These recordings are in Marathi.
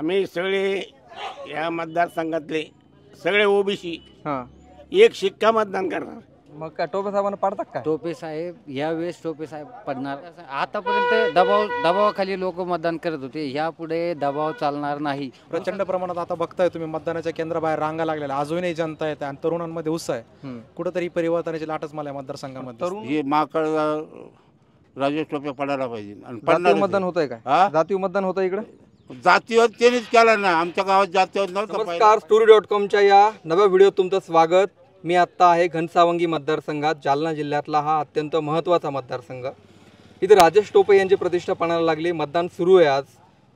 आम्ही सगळे या मतदारसंघातले सगळे ओबीसी हां एक शिक्का मतदान करणार. मग काय टोपे साहेबांना पाडतात काय? टोपे साहेब यावेळेस टोपे साहेब पडणार. आतापर्यंत दबावाखाली लोक मतदान करत होते, यापुढे दबाव चालणार नाही. प्रचंड प्रमाणात आता बघताय तुम्ही मतदानाच्या केंद्राबाहेर रांगा लागलेल्या, अजूनही जनता येते आणि तरुणांमध्ये उत्साह आहे. कुठेतरी परिवर्तनाची लाटच मला मतदारसंघामध्ये. हे माकड राजेश टोपे पडायला पाहिजे. जातीय मतदान होतंय काय? जातीय मतदान होतं इकडे? जातीवर त्यांनीच केलं ना, आमच्या गावात जातीवर नव्हतं. नमस्कार, story.com या नव्या व्हिडिओत तुमचं स्वागत. मी आत्ता आहे घनसावंगी मतदारसंघात. जालना जिल्ह्यातला हा अत्यंत महत्त्वाचा मतदारसंघ. इथे राजेश टोपे यांची प्रतिष्ठा पणाला लागली. मतदान सुरू आहे. आज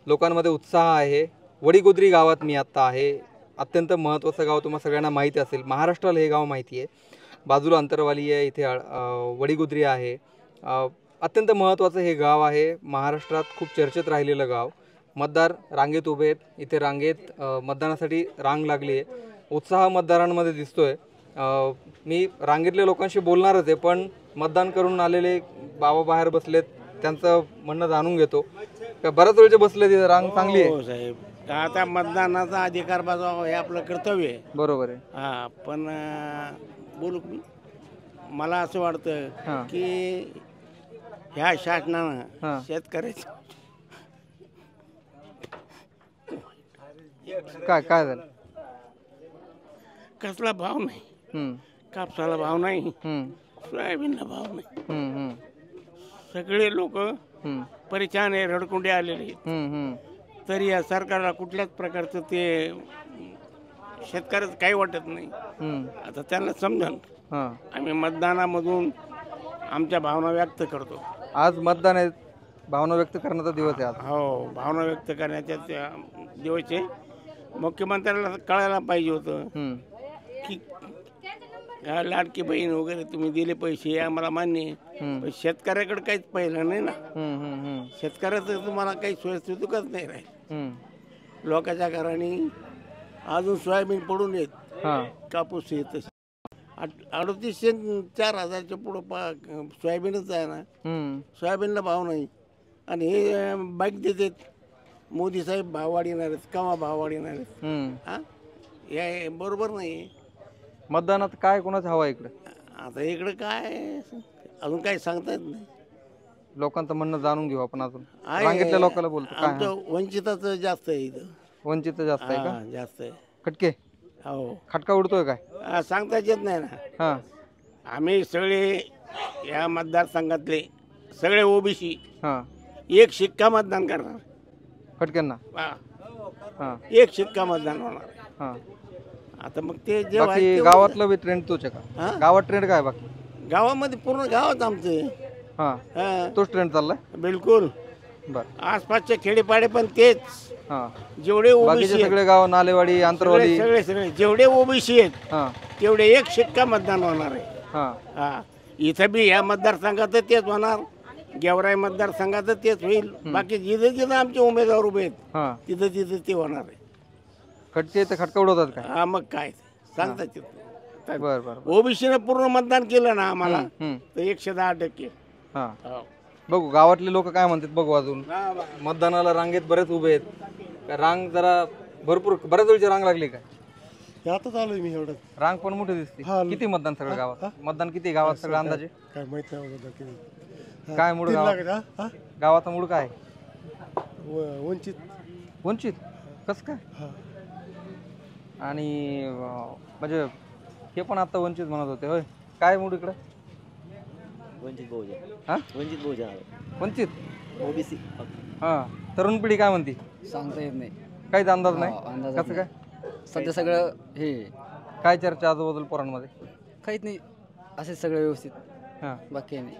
लोकांमध्ये उत्साह आहे. वडीगोद्री गावात मी आत्ता आहे. अत्यंत महत्त्वाचं गाव, तुम्हाला सगळ्यांना माहिती असेल. महाराष्ट्राला हे गाव माहिती आहे. बाजूला अंतरवाली आहे, इथे वडीगोद्री आहे. अत्यंत महत्त्वाचं हे गाव आहे. महाराष्ट्रात खूप चर्चेत राहिलेलं गाव. मतदार रांगेत उभे आहेत. इथे रांगेत मतदानासाठी रांग लागली आहे. उत्साह मतदारांमध्ये दिसतोय. मी रांगेतल्या लोकांशी बोलणारच आहे, पण मतदान करून आलेले बाबा बाहेर बसलेत, त्यांचं म्हणणं जाणून घेतो. बऱ्याच वेळचे बसले, तिथे रांग चांगली आहे. हो साहेब, आता मतदानाचा अधिकार बजावा हे आपलं कर्तव्य आहे. बरोबर आहे. हा, पण बोलू मी, मला असं वाटतं की ह्या शासनानं शेतकऱ्याचं काय काय झालं? कसला भाव नाही, कापसाला भाव नाही, सोयाबीनला भाव नाही. सगळे लोक परेशान आहे, रडकुंडे आलेले. तरी या सरकारला कुठल्याच प्रकारचं ते शेतकऱ्याचं काही वाटत नाही. आता त्यांना समजून आम्ही मतदानामधून आमच्या भावना व्यक्त करतो. आज मतदान आहे, भावना व्यक्त करण्याचा दिवस आहे आज. हो, भावना व्यक्त करण्याच्या दिवस आहे. मुख्यमंत्र्याला कळायला पाहिजे होतं की लाडकी बहीण वगैरे तुम्ही दिले पैसे, आम्हाला मान्य आहे, पण शेतकऱ्याकडे काहीच पहिलं नाही ना. शेतकऱ्याचं तुम्हाला काही सोयीसुविधाच नाही राहील. लोकांच्या घराने अजून सोयाबीन पडून येत, कापूस येत. 38,000-4,000च्या पुढं सोयाबीनच आहे ना. सोयाबीनला भाव नाही आणि हे बाईक देतात. मोदी साहेब भाव वाढणार आहेत, केव्हा भाव वाढणार आहेत? हे बरोबर नाही. मतदानात काय कोणाचं हवा इकडे? आता इकडे काय अजून काही सांगता येत नाही. लोकांचं म्हणणं जाणून घेऊ आपण. अजून सांगितल्या लोकांना बोलतो काय? आमचं वंचिताचं जास्त आहे इथं. वंचित जास्त आहे का? जास्त आहे. खटके? हो. खटका उडतोय काय? सांगताच येत नाही ना. आम्ही सगळे या मतदारसंघातले सगळे ओबीसी एक शिक्का मतदान करणार. खटक्यांना एक शिक्का मतदान होणार. आता मग ते जे बाकी गावातलं बी ट्रेंड तोच आहे का? गावात ट्रेंड काय? बाकी गावामध्ये पूर्ण गावात आमचे तोच ट्रेंड चाललाय. बिलकुल. बरं. आसपासचे खेडेपाडे पण तेच. जेवढे ओबीसी सगळे गाव, नालेवाडी, अंतरवाडी, सगळे सगळे जेवढे ओबीसी आहेत तेवढे एक शिक्का मतदान होणार आहे. इथं बी या मतदारसंघात तेच होणार, गेवराई मतदारसंघात तेच होईल. बाकी जिथे जिथे आमचे उमेदवार उभे आहेत तिथं तिथं ते होणार आहे. खटके तर खटका उडवतात का? मग काय सांगतात. बरं बरं. ओबीसीने पूर्ण मतदान केलं ना आम्हाला तर 110%. बघू गावातले लोक काय म्हणतात बघू. अजून मतदानाला रांगेत बरेच उभे आहेत. रांग जरा भरपूर, बऱ्याच वेळची रांग लागली काय? आता चालू मी एवढं. रांग पण मोठी दिसते. किती मतदान सगळं गावात? मतदान किती गावात सगळं अंदाजे काय माहित नाही. काय मूड गावाचा मूड काय? वंचित. वंचित कसं काय? आणि म्हणजे हे पण आता वंचित म्हणत होते होय. काय मूड इकडे? वंचित बहुजन. वंचित बहुजन. वंचित ओबीसी. तरुण पिढी काय म्हणते सांगता येत नाही. काहीच अंदाज नाही. कसं काय? सध्या सगळं हे काय चर्चा आजूबाजूला पोरांमध्ये? काहीच नाही, असे सगळं व्यवस्थित. बाकी नाही.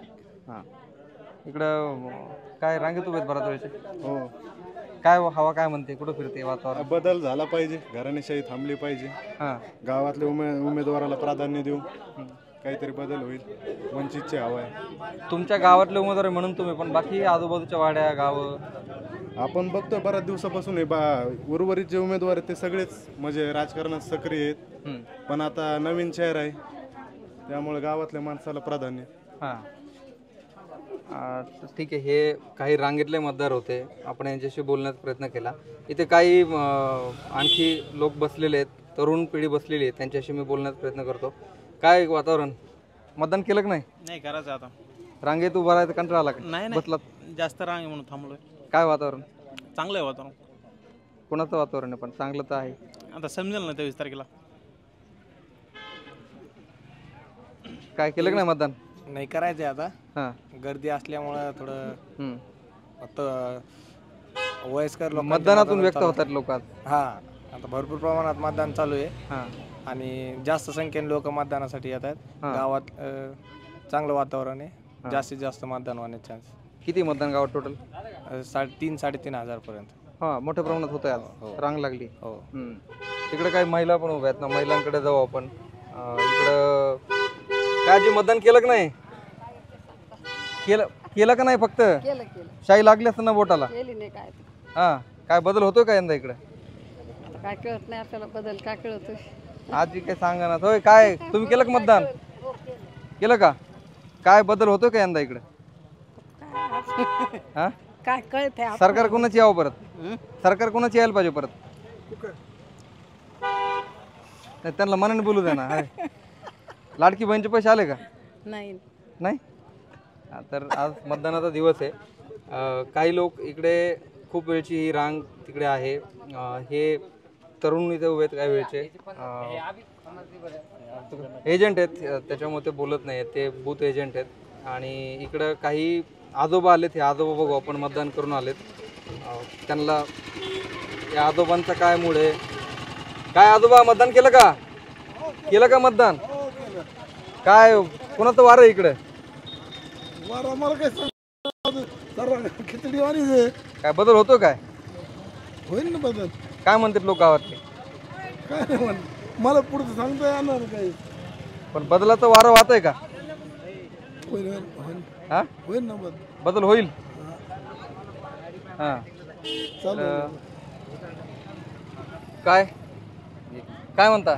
इकडं काय रांगेत उभे बराच वेळचे? हो. काय हवा काय म्हणते? कुठं फिरते वातावरण? बदल झाला पाहिजे, घराणेशाही थांबली पाहिजे. गावातल्या उमेदवाराला प्राधान्य देऊ, काहीतरी बदल होईल. वंचितची हवा आहे. तुमच्या गावातले उमेदवार म्हणून तुम्ही, पण बाकी आजूबाजूच्या वाड्या गावं आपण बघतोय बऱ्याच दिवसापासून उर्वरित जे उमेदवार आहेत ते सगळेच म्हणजे राजकारणात सक्रिय आहेत. पण आता नवीन चेहरा आहे त्यामुळे गावातल्या माणसाला प्राधान्य. ठीक आहे, हे काही रांगेतले मतदार होते, आपण यांच्याशी बोलण्याचा प्रयत्न केला. इथे काही आणखी लोक बसलेले आहेत, तरुण पिढी बसलेली आहे, त्यांच्याशी मी बोलण्याचा प्रयत्न करतो. काय वातावरण, मतदान केलं की नाही? नाही करायचं आता. रांगेत उभा राहायचा कंटाळा आला का? नाही बसलात? जास्त रांग आहे म्हणून थांबलोय. काय वातावरण? चांगलं आहे वातावरण. कोणाचं वातावरण आहे पण चांगलं तर आहे? आता समजेल ना 23 तारखेला. काय केलं की नाही मतदान? नाही करायचं आता. हां. गर्दी असल्यामुळं थोडं आता वयस्कर लोक मतदानातून व्यक्त होतात लोक आज. हा, आता भरपूर प्रमाणात मतदान चालू आहे हां. आणि जास्त संख्येने लोक मतदानासाठी येतात. गावात चांगलं वातावरण आहे, जास्तीत जास्त मतदान होण्याचे चान्स. किती मतदान गावात टोटल? 3,000-3,500 पर्यंत. हा, मोठ्या प्रमाणात होत आहे आज. रांग लागली. हो. तिकडे काही महिला पण उभ्या आहेत ना, महिलांकडे जाऊ आपण. इकडं काय जी मतदान केलं की नाही? केलं का नाही? फक्त शाही लागली असतं ना बोटाला. हा, काय बदल होतोय का यंदा इकडे? काय कळत नाही आपल्याला बदल, काय कळतोय आजी काय सांगा ना. होय, काय तुम्ही केलं का मतदान? केलं का? काय बदल होतोय का यंदा इकडे? हा, काय कळत सरकार कोणाची यावं परत? सरकार कोणाची यायला पाहिजे परत? नाही, त्यांना मनाने बोलू द्या ना. लाडकी बहिणीचे पैसे आले का? नाही. नाही. तर आज मतदानाचा दिवस आहे. काही लोक इकडे खूप वेळची ही रांग तिकडे आहे. हे तरुण इथे उभे आहेत काही वेळचे. एजंट आहेत, त्याच्यामुळे ते बोलत नाही, ते बूथ एजंट आहेत. आणि इकडं काही आजोबा आलेत. हे आजोबा बघू आपण, मतदान करून आलेत. त्यांना या आजोबांचा काय मूड आहे? काय आजोबा, मतदान केलं का? केलं का मतदान? काय कोणाचं वार आहे इकडे? काय बदल होतो काय? होईल ना बदल. काय म्हणतात लोक गावातले? काय नाही म्हण, मला पुढचं सांगता येणार काही. पण बदलाचं वारं वाहत आहे का? होईल होईल होईल. हा, होईल ना बदल. बदल होईल. हा, चालू. काय काय म्हणता?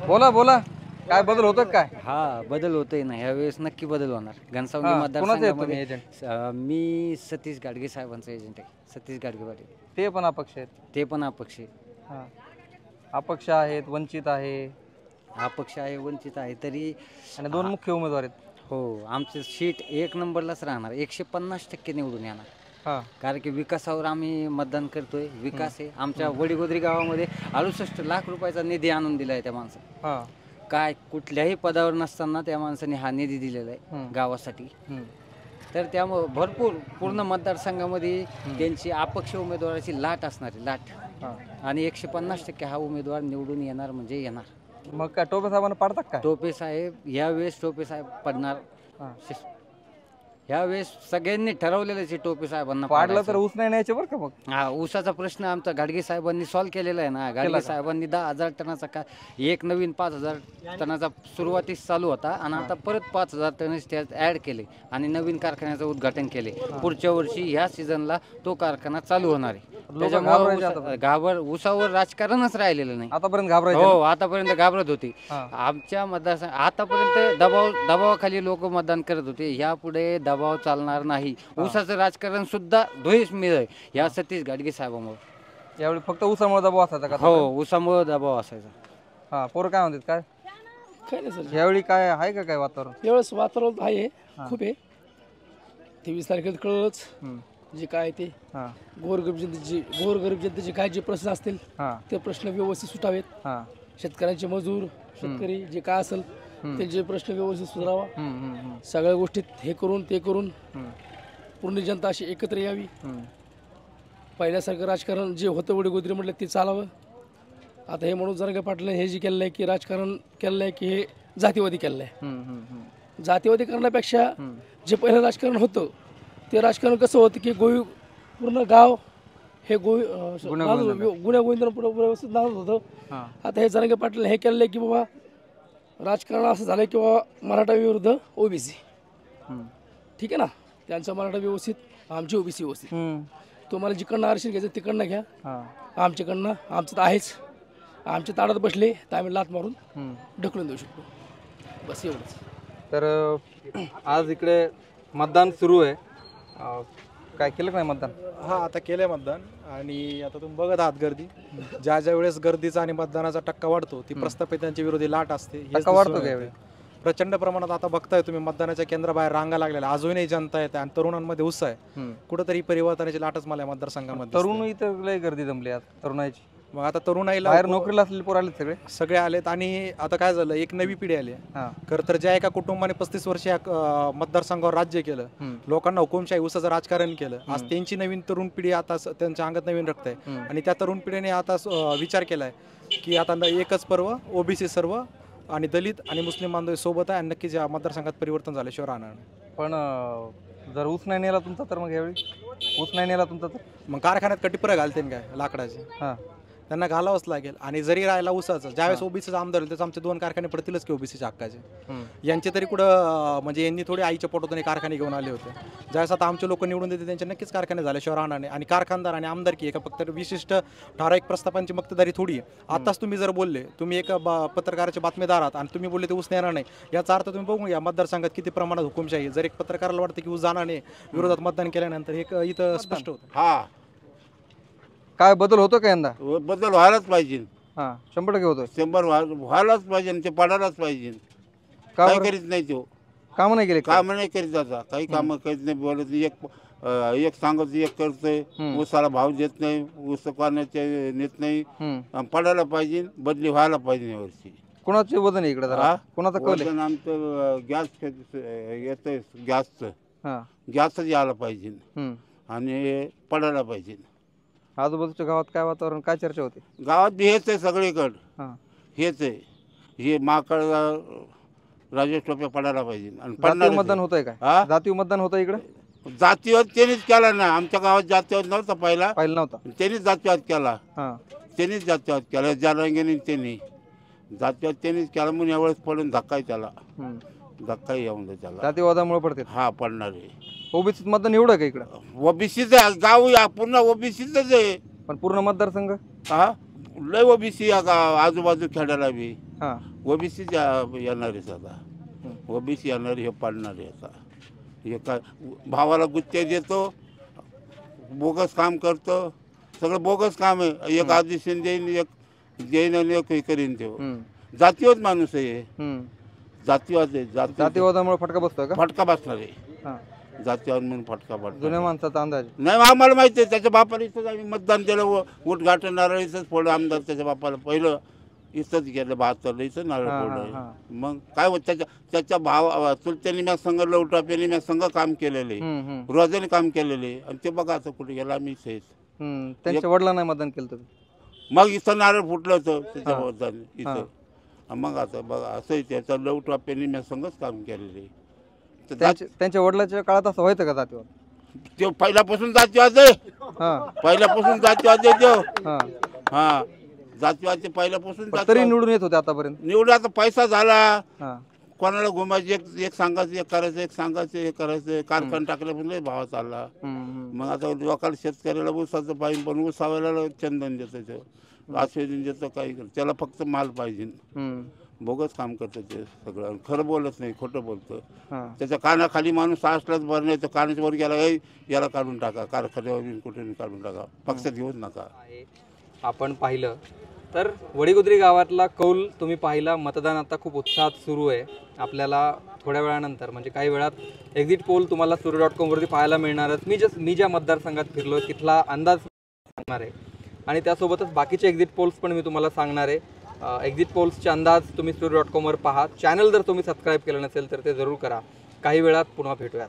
बोला बोला, काय बदल होतो काय? हा, बदल होतोय ना, ह्यावेळेस नक्की बदल होणार. घनसावंगी कोणाचं आहे तुम्ही मतदारसंघामध्ये एजंट? मी सतीश गाडगे साहेबांचा एजंट आहे. सतीश गाडगे पाटील. ते पण अपक्ष आहेत. ते पण अपक्ष आहे. हा, अपक्ष आहेत, वंचित आहे अपक्ष आहे, वंचित आहे, तरी आणि 2 मुख्य उमेदवार आहेत. हो, आमचं सीट 1 नंबरलाच राहणार. 150% निवडून येणार. हा, कारण की विकासावर आम्ही मतदान करतोय. विकास आहे आमच्या वडीगोद्री गावामध्ये. 68 लाख रुपयाचा निधी आणून दिला आहे त्या माणसाने. हा, काय कुठल्याही पदावर नसताना त्या माणसाने हा निधी दिलेला आहे गावासाठी. तर त्यामुळे भरपूर पूर्ण मतदारसंघामध्ये त्यांची अपक्ष उमेदवाराची लाट असणारी लाट. आणि 150% हा उमेदवार निवडून येणार म्हणजे येणार. मग काय टोपे साहेबांना पाडतात काय? टोपे साहेब यावेळेस टोपे साहेब पडणार. यावेळेस सगळ्यांनी ठरवलेलं आहे टोपे साहेबांना पाडलं तर ऊस नाही न्यायचे बरं का. मग हा, ऊसाचा प्रश्न आमचा गाडगे साहेबांनी सॉल्व्ह केलेला आहे ना. गाडगे साहेबांनी 10,000 टनाचा का एक नवीन 5,000 टनाचा सुरुवातीस चालू होता आणि आता परत 5,000 टन त्यात ऍड केले आणि नवीन कारखान्याचं उद्घाटन केले. पुढच्या वर्षी ह्या सीझनला तो कारखाना चालू होणार आहे. त्याच्यामुळे ऊसावर राजकारणच राहिलेलं नाही. आतापर्यंत घाबरायचे. हो, आतापर्यंत घाबरत होते. आमच्या मतदारसंघ आतापर्यंत दबावाखाली लोक मतदान करत होते. यापुढे दबाव चालणार नाही. ऊसाचं राजकारण सुद्धा धुळीस मिळेल या सतीश गाडगे साहेबांमुळे. यावेळी फक्त ऊसामुळे दबाव असायचा का? हो, ऊसामुळे दबाव असायचा. हा, पोरं काय म्हणतात? काय काय नाही सर, यावेळी काय आहे का काय वातावरण? यावेळेस वातावरण आहे खूप आहे. 23 तारखेला कळलंच जे काय ते गोरगरीब जनतेचे काय जे प्रश्न असतील ते प्रश्न व्यवस्थित सुटावेत. शेतकऱ्यांचे मजूर, शेतकरी जे काय असेल त्यांचे प्रश्न व्यवस्थित सुधारावा. सगळ्या गोष्टीत हे करून ते करून पूर्ण जनता अशी एकत्र यावी. पहिल्यासारखं राजकारण जे होतं वडीगोद्री म्हटलं ते चालावं. आता हे म्हणून जरांगे पाटील हे जे केलेलं आहे की राजकारण केलेलं आहे की हे जातीवादी केलेलं आहे. जातीवादी करण्यापेक्षा जे पहिलं राजकारण होतं ते राजकारण कसं होतं की पूर्ण गाव हे गुन्ह्या गोविंदांना पुढे व्यवस्थित नांदत होतं. आता हे जरांगे पाटील हे केलेलं आहे की बाबा राजकारण असं झालं की बाबा मराठा विरुद्ध ओबीसी. ठीक आहे ना, त्यांचं मराठा व्यवस्थित, आमची ओबीसी व्यवस्थित. तुम्हाला जिकडनं आरक्षण घ्यायचं तिकडनं घ्या, आमच्याकडनं आमचं तर आहेच. आमच्या ताडात बसले तर आम्ही लात मारून ढकलून देऊ शकतो. बस एवढंच. तर आज इकडे मतदान सुरू आहे, काय केलं का नाही मतदान? हा, आता केलंय मतदान आणि आता तुम्ही बघत आहात गर्दी. ज्या ज्या वेळेस गर्दीचा आणि मतदानाचा टक्का वाढतो ती प्रस्थापितांच्या विरोधी लाट असते. टक्का वाढतो का यावेळी? प्रचंड प्रमाणात आता बघताय तुम्ही मतदानाच्या केंद्राबाहेर रांगा लागलेल्या, अजूनही जनता येते आणि तरुणांमध्ये उत्साह आहे. कुठेतरी परिवर्तनाची लाटच मला या मतदारसंघामध्ये तरुण इथं लय गर्दी जमली आज तरुणाची. मग आता तरुणाईला बाहेर नोकरीला असलेले पोर आले सगळे आलेत आणि आता काय झालं, एक नवी पिढी आली. खरं तर ज्या एका कुटुंबाने 35 वर्ष या मतदारसंघावर राज्य केलं, लोकांना हुकुमशाही उसाचं राजकारण केलं, आज त्यांची नवीन तरुण पिढी आता त्यांच्या अंगात नवीन रक्त आहे आणि त्या तरुण पिढीने आता विचार केलाय की आता एकच पर्व, ओबीसी सर्व आणि दलित आणि मुस्लिम बांधव सोबत आहे आणि नक्कीच या मतदारसंघात परिवर्तन झाल्याशिवाय राहणार नाही. पण जर ऊस नाही नेला तुमचा तर मग यावेळी ऊस नाही नेला तुमचा तर मग कारखान्यात कटिपर घालते काय लाकडाचे, त्यांना घालावंच लागेल. आणि जरी राहिला ऊसाचं, ज्यावेळेस ओबीसीचा आमदार होईल त्याच आमचे 2 कारखाने पडतीलच की ओबीसीच्या हक्काचे. यांचे तरी कुठं म्हणजे यांनी थोडी आईच्या पोटातून कारखाने घेऊन आले होते. ज्यावेळेस आता आमचे लोक निवडून देते त्यांचे नक्कीच कारखाने झाल्याशिवाय राहणार नाही. आणि कारखानदार आणि आमदारकी एका फक्त विशिष्ट ठराविक प्रस्थापांची मक्तेदारी थोडी आहे. आताच तुम्ही जर बोलले, तुम्ही एक पत्रकाराचे बातमीदार आहात आणि तुम्ही बोलले ते ऊस नेणार नाही, याचा अर्थ तुम्ही बघू या मतदारसंघात किती प्रमाणात हुकुमशाही. जर एक पत्रकाराला वाटतं की ऊस जाणार नाही, विरोधात मतदान केल्यानंतर हे इथं स्पष्ट होतं. हा, काय बदल होतो का यंदा? बदल व्हायलाच पाहिजे. 100% होतो. 100 व्हायलाच पाहिजे, ते पडायलाच पाहिजे. काय करीत नाही तो, काम नाही केले, काम नाही करीत. आता काही काम करीत नाही, बोलत एक सांगत एक करतोय, ऊसाला भाव देत नाही, ऊस करण्याचे नेत नाही. पडायला पाहिजे, बदली व्हायला पाहिजे यावर्षी. कोणाचे वजन आहे इकडे जरा? कोणाचा कल आहे? आमचं गॅस येतंय, गॅसच यायला पाहिजे आणि पडायला पाहिजे. आजूबाजूच्या गावात काय वातावरण, काय चर्चा होते? गावात बी हेच आहे सगळीकडं, हेच आहे. हे माकड राजेश टोपे पडायला पाहिजे. आणि जातीय मतदान होत आहे काय? जातीय मतदान होतं इकडे? जातीवाद त्यांनीच केला ना. आमच्या गावात जातीवाद नव्हता पहिला नव्हता, त्यांनीच जातीवाद केला. त्यांनीच जातीवाद केला, जारंगेने त्यांनी जातीवाद त्यांनीच केला म्हणून यावेळेस पडून धक्काय त्याला, धक्काही येऊन दे त्याला. जातीवादामुळे पडते. हा, पडणार आहे. ओबीसी मतदान एवढं का इकडं? ओबीसीच आहे गाव, पूर्ण ओबीसीच आहे. पण पूर्ण मतदारसंघ हा, लय ओबीसी या गाव, आजूबाजू खेड्याला बी ओबीसी येणार आहे. आता ओबीसी येणार, हे पडणार आहे. आता हे काय भावाला गुत्ते देतो, बोगस काम करतो, सगळं बोगस काम आहे. एक आदिशन देईन, एक देईन आणि एक करीन. तो जातीवाद माणूस आहे, जातीवाद आहे. जातीवादामुळे फटका बसतोय का? फटका बसणार आहे, जातीवाद म्हणून फटका पडतो. जुन्या माणसाचा अंदाज नाही, आम्हाला माहिती आहे. त्याच्या बापाला इथंच आम्ही मतदान केलं, उठघाटन नारळ इथंच फोडलं आमदार. त्याच्या बापाला पहिलं इथंच गेलं, 72ला इथं नारळ फोडलं. मग काय होत, त्याच्या भाव चुलत्यांनी मी संघ, लवटाप्याने मी संघ काम केलेले, रोजाने काम केलेले. आणि ते बघा आता कुठे गेला, आम्ही इथेच. त्यांच्या वडिला नाही मतदान केलं तुम्ही? मग इथं नारळ फुटलं होतं त्याच्या मतदान इथं. मग आता बघा असं त्याचा लवटाप्याने मी संघच काम केलेले. त्यांच्या वडिलाच्या काळात असं व्हायचं का जातीवाद? ते पहिल्यापासून जातीवाद आहे, पहिल्यापासून जातीवाद आहे तो. हा, जातीवाद ते पहिल्यापासून. तरी निवडून येत होते आतापर्यंत. निवडून आता पैसा झाला, कोणाला घुमायचे, एक सांगायचं, एक करायचं, एक सांगायचं, एक करायचं. कारखाना टाकल्यापासून भाव चालला. मग आता लोकांना शेतकऱ्याला ऊसाचं पाहिजे, पण ऊसावायला चंदन देतं, आश्वासन देतं, काही करतं. त्याला फक्त माल पाहिजे. बोगस काम करतं ते सगळं, खरं बोलत नाही, खोटं बोलतं. त्याच्या कानाखाली माणूस असलाच बरं नाही तर कानाच्या वर गेला, याला काढून टाका, कारखान्यावर कुठून काढून टाका, पक्षात घेऊच नका. आपण पाहिलं तर वडीगुद्री गावातला कौल तुम्ही पाहिला. मतदान आता खूप उत्साहात सुरू आहे. आपल्याला थोड्या वेळानंतर म्हणजे काही वेळात एक्झिट पोल तुम्हाला सूर्य.com वरती पाहायला मिळणारच. मी ज्या मतदारसंघात फिरलो तिथला अंदाज सांगणार आहे आणि त्यासोबतच बाकीचे एक्झिट पोल्स पण मी तुम्हाला सांगणार आहे. एक्झिट पोल्सचे अंदाज तुम्ही सूर्य.com वर पहा. चॅनल जर तुम्ही सबस्क्राईब केलं नसेल तर ते जरूर करा. काही वेळात पुन्हा भेटूयात.